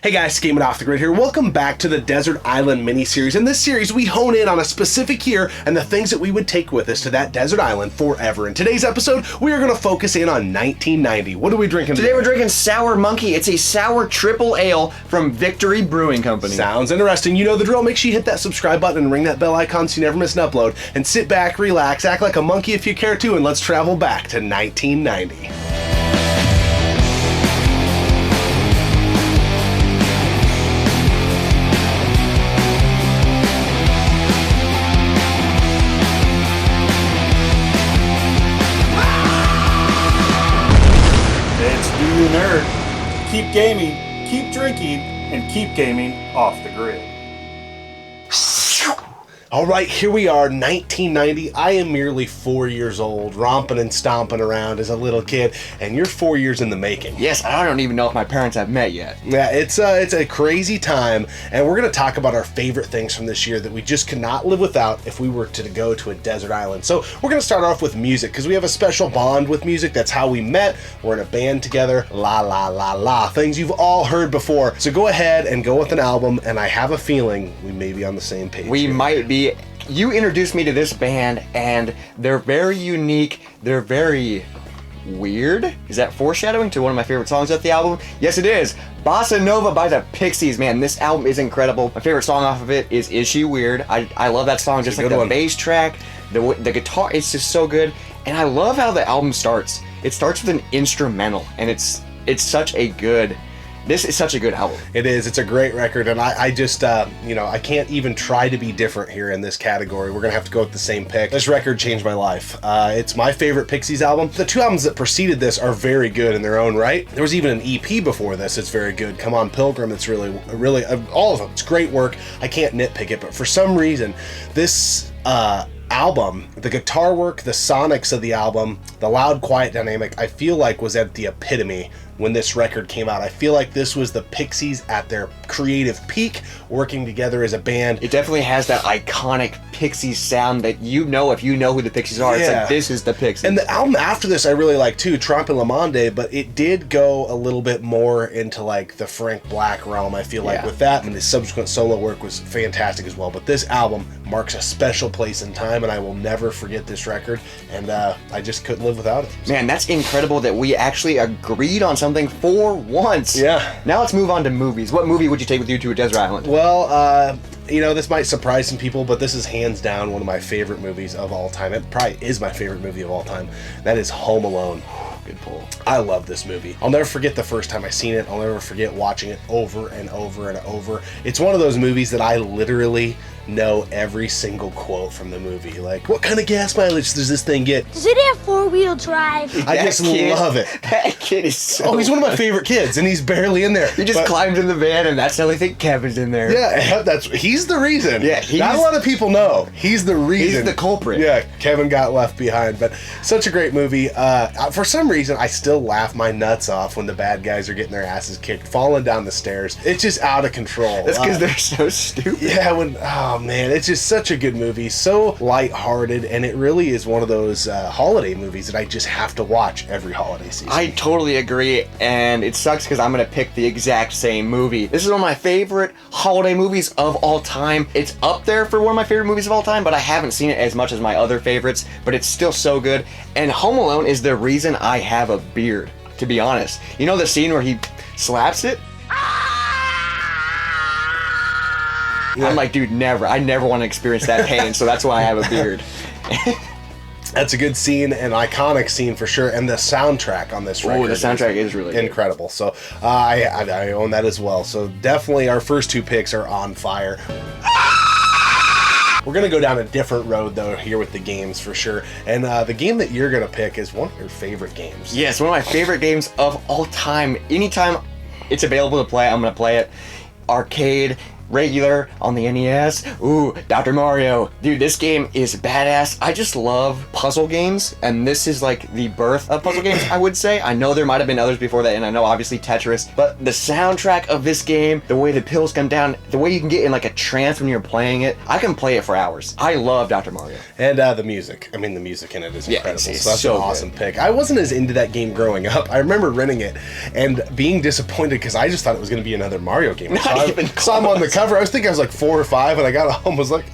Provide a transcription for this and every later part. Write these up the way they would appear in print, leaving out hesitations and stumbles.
Hey guys, Gaming Off the Grid here. Welcome back to the Desert Island mini-series. In this series, we hone in on a specific year and the things that we would take with us to that desert island forever. In today's episode, we are going to focus in on 1990. What are we drinking today? Today we're drinking Sour Monkey. It's a sour triple ale from Victory Brewing Company. Sounds interesting. You know the drill. Make sure you hit that subscribe button and ring that bell icon so you never miss an upload. And sit back, relax, act like a monkey if you care to, and let's travel back to 1990. Nerd. Keep gaming, keep drinking, and keep gaming off the grid. All right, here we are, 1990. I am merely 4 years old, romping and stomping around as a little kid, and you're 4 years in the making. Yes, I don't even know if my parents have met yet. Yeah, it's a crazy time, and we're going to talk about our favorite things from this year that we just could not live without if we were to go to a desert island. So we're going to start off with music, because we have a special bond with music. That's how we met. We're in a band together. La, la, la, la. Things you've all heard before. So go ahead and go with an album, and I have a feeling we may be on the same page. We might be. You introduced me to this band, and they're very unique. They're very weird. Is that foreshadowing to one of my favorite songs off the album? Yes, it is. Bossa Nova by the Pixies. Man, this album is incredible. My favorite song off of it is She Weird? I love that song. Just like the bass track, the guitar, it's just so good. And I love how the album starts. It starts with an instrumental, and it's such a good... This is such a good album. It is. It's a great record, and I just, I can't even try to be different here in this category. We're going to have to go with the same pick. This record changed my life. It's my favorite Pixies album. The two albums that preceded this are very good in their own right. There was even an EP before this. It's very good. Come On Pilgrim. It's really, all of them. It's great work. I can't nitpick it, but for some reason, this... album, the guitar work, the sonics of the album, the loud quiet dynamic, I feel like was at the epitome when this record came out. I feel like this was the Pixies at their creative peak, working together as a band. It definitely has that iconic Pixies sound that you know if you know who the Pixies are. Yeah. It's like, this is the Pixies. And the album after this I really like too, Trompe La Monde, but it did go a little bit more into like the Frank Black realm, I feel like, with that, and his subsequent solo work was fantastic as well. But this album marks a special place in time, and I will never forget this record, and I just couldn't live without it. So. Man, that's incredible that we actually agreed on something for once. Yeah. Now let's move on to movies. What movie would you take with you to a desert island? Well, this might surprise some people, but this is hands down one of my favorite movies of all time. It probably is my favorite movie of all time. That is Home Alone. Good pull. I love this movie. I'll never forget the first time I seen it. I'll never forget watching it over and over and over. It's one of those movies that I literally know every single quote from the movie. Like, what kind of gas mileage does this thing get? Does it have four-wheel drive? I just love it. That kid is so... Oh, he's one of my favorite kids, and he's barely in there. He just climbed in the van, and that's how they think Kevin's in there. Yeah, he's the reason. Yeah, not a lot of people know. He's the reason. He's the culprit. Yeah, Kevin got left behind. But such a great movie. For some reason, I still laugh my nuts off when the bad guys are getting their asses kicked, falling down the stairs. It's just out of control. That's because they're so stupid. Yeah, oh man, it's just such a good movie, so lighthearted, and it really is one of those holiday movies that I just have to watch every holiday season. I totally agree, and it sucks because I'm going to pick the exact same movie. This is one of my favorite holiday movies of all time. It's up there for one of my favorite movies of all time, but I haven't seen it as much as my other favorites, but it's still so good. And Home Alone is the reason I have a beard, to be honest. You know the scene where he slaps it? Yeah. I'm like, dude, never. I never want to experience that pain, so that's why I have a beard. That's a good scene, an iconic scene for sure, and the soundtrack on this record. Oh, the soundtrack is really incredible. Good. So I own that as well. So definitely our first two picks are on fire. We're going to go down a different road, though, here with the games for sure. And the game that you're going to pick is one of your favorite games. Yes, one of my favorite games of all time. Anytime it's available to play, I'm going to play it. Arcade. regular, on the NES. Ooh, Dr. Mario. Dude, this game is badass. I just love puzzle games, and this is like the birth of puzzle games, I would say. I know there might have been others before that, and I know obviously Tetris, but the soundtrack of this game, the way the pills come down, the way you can get in like a trance when you're playing it, I can play it for hours. I love Dr. Mario. And the music. I mean, the music in it is incredible. it's So that's so an awesome good. pick. I wasn't as into that game growing up. I remember renting it and being disappointed because I just thought it was going to be another Mario game. Not even saw him on the cover. I was thinking I was like 4 or 5, and I got home was like,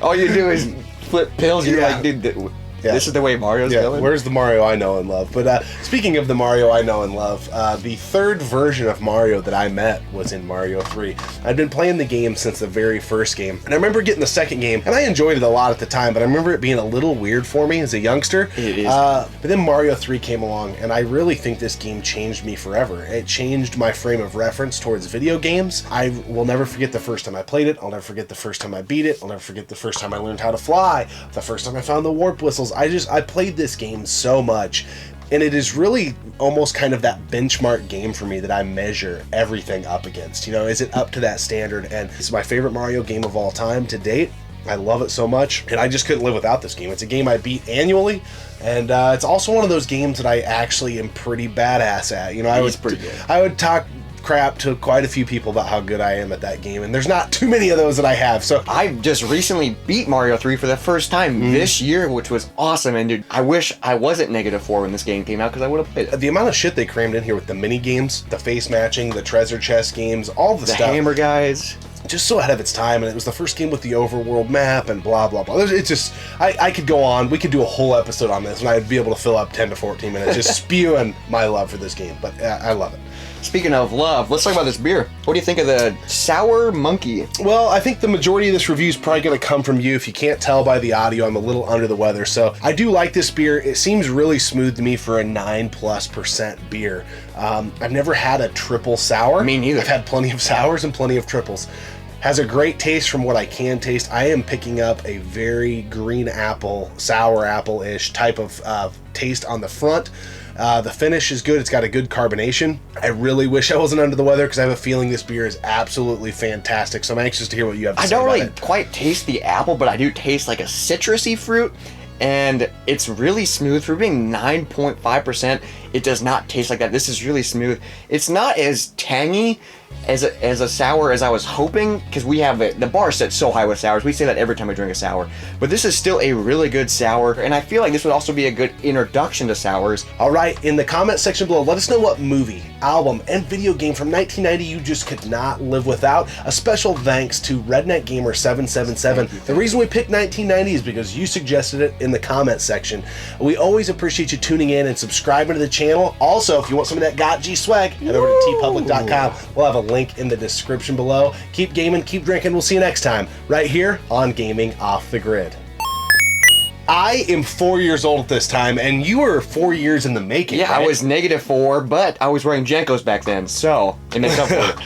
All you do is flip pills. You're Yeah. like, dude, this is the way Mario's going? Where's the Mario I know and love? But speaking of the Mario I know and love, the third version of Mario that I met was in Mario 3. I'd been playing the game since the very first game, and I remember getting the second game, and I enjoyed it a lot at the time, but I remember it being a little weird for me as a youngster. It is. But then Mario 3 came along, and I really think this game changed me forever. It changed my frame of reference towards video games. I will never forget the first time I played it. I'll never forget the first time I beat it. I'll never forget the first time I learned how to fly. The first time I found the warp whistles. I played this game so much, and it is really almost kind of that benchmark game for me that I measure everything up against. You know, is it up to that standard? And it's my favorite Mario game of all time to date. I love it so much, and I just couldn't live without this game. It's a game I beat annually, and it's also one of those games that I actually am pretty badass at. You know, I would talk crap to quite a few people about how good I am at that game, and there's not too many of those that I have. So I just recently beat Mario 3 for the first time this year, which was awesome. And dude, I wish I wasn't -4 when this game came out, because I would have played it. the amount of shit they crammed in here with the mini games, the face matching, the treasure chest games, all the The stuff, Hammer guys. just so ahead of its time, and it was the first game with the overworld map and blah blah blah. It's just, I could go on. We could do a whole episode on this, and I'd be able to fill up 10 to 14 minutes just spewing my love for this game. But I love it. Speaking of love, let's talk about this beer. What do you think of the Sour Monkey? Well, I think the majority of this review is probably going to come from you. If you can't tell by the audio, I'm a little under the weather. So I do like this beer. It seems really smooth to me for a 9+% beer. I've never had a triple sour. Me neither. I've had plenty of sours and plenty of triples. Has a great taste from what I can taste. I am picking up a very green apple, sour apple-ish type of taste on the front. The finish is good. It's got a good carbonation. I really wish I wasn't under the weather, because I have a feeling this beer is absolutely fantastic. So I'm anxious to hear what you have to I say don't about really it. quite taste the apple, but I do taste like a citrusy fruit, and it's really smooth. For being 9.5%, it does not taste like that. This is really smooth. It's not as tangy as a sour as I was hoping, because we have the bar set so high with sours. We say that every time we drink a sour, but this is still a really good sour, and I feel like this would also be a good introduction to sours. All right, in the comment section below, let us know what movie, album, and video game from 1990 you just could not live without. A special thanks to Redneck Gamer 777. The reason we picked 1990 is because you suggested it in the comment section. We always appreciate you tuning in and subscribing to the channel. Also, if you want some of that Got G swag, head over to tpublic.com. We'll have a link in the description below. Keep gaming, keep drinking. We'll see you next time, right here on Gaming Off the Grid. I am 4 years old at this time, and you were 4 years in the making. Yeah, right? I was -4, but I was wearing Jenkos back then, so it makes up for it.